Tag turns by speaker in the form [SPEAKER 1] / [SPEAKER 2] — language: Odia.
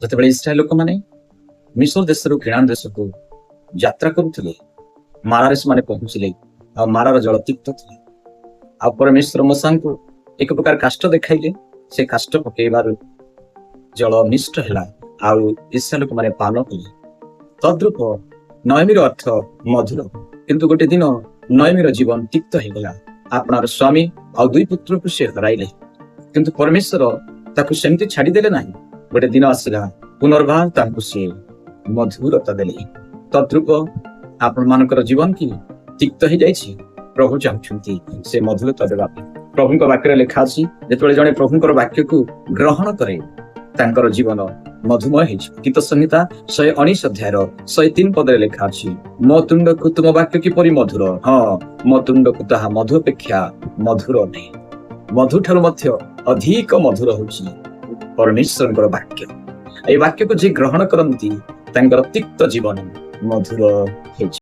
[SPEAKER 1] ଯେତେବେଳେ ଇସ୍ରାଏଲ ଲୋକମାନେ ମିଶ୍ର ଦେଶରୁ କିଣାନ ଦେଶକୁ ଯାତ୍ରା କରୁଥିଲେ, ମାରାରେ ସେମାନେ ପହଞ୍ଚିଲେ ଆଉ ମାରାର ଜଳ ତିକ୍ତ ଥିଲା। ଆଉ ପରମେଶ୍ୱର ମୂଷାଙ୍କୁ ଏକ ପ୍ରକାର କାଷ୍ଠ ଦେଖାଇଲେ। ସେ କାଷ୍ଠ ପକେଇବାରୁ ଜଳ ନିଷ୍ଠ ହେଲା ଆଉ ଇସ୍ରାଏଲ ଲୋକମାନେ ପାନ କଲେ। ତଦ୍ରୂପ ନୟମୀର ଅର୍ଥ ମଧୁର, କିନ୍ତୁ ଗୋଟେ ଦିନ ନୟମୀର ଜୀବନ ତିକ୍ତ ହେଇଗଲା। ଆପଣାର ସ୍ୱାମୀ ଆଉ ଦୁଇ ପୁତ୍ରକୁ ସେ ହରାଇଲେ, କିନ୍ତୁ ପରମେଶ୍ୱର ତାକୁ ସେମିତି ଛାଡିଦେଲେ ନାହିଁ। ଗୋଟେ ଦିନ ଆସିଲା, ପୁନର୍ବାର ତାଙ୍କୁ ସେ ମଧୁରତା ଦେଲେ। ତଦ୍ରୂପ ଆପଣମାନଙ୍କର ଜୀବନ କି ତିକ୍ତ ହେଇଯାଇଛି, ପ୍ରଭୁ ଚାହୁଁଛନ୍ତି ସେ ମଧୁରତା ଦେବା ପାଇଁ। ପ୍ରଭୁଙ୍କ ବାକ୍ୟରେ ଲେଖା ଅଛି, ଯେତେବେଳେ ଜଣେ ପ୍ରଭୁଙ୍କର ବାକ୍ୟକୁ ଗ୍ରହଣ କରେ ତାଙ୍କର ଜୀବନ ମଧୁମୟ ହେଇଯିବ। ଗୀତ ସଂହିତା 119 ଅଧ୍ୟାୟର 103 ପଦରେ ଲେଖା ଅଛି, ମୋ ତୁଣ୍ଡକୁ ତୁମ ବାକ୍ୟ କିପରି ମଧୁର, ହଁ ମୋ ତୁଣ୍ଡକୁ ତାହା ମଧୁ ଅପେକ୍ଷା ମଧୁର ନାହିଁ। ମଧୁ ଠାରୁ ମଧ୍ୟ ଅଧିକ ମଧୁର ହଉଛି ପରମେଶ୍ୱରଙ୍କର ବାକ୍ୟ। এই ବାକ୍ୟକୁ ଯିଏ ଗ୍ରହଣ କରନ୍ତି ତାଙ୍କର ତିକ୍ତ ଜୀବନ ମଧୁର ହେଇଛି।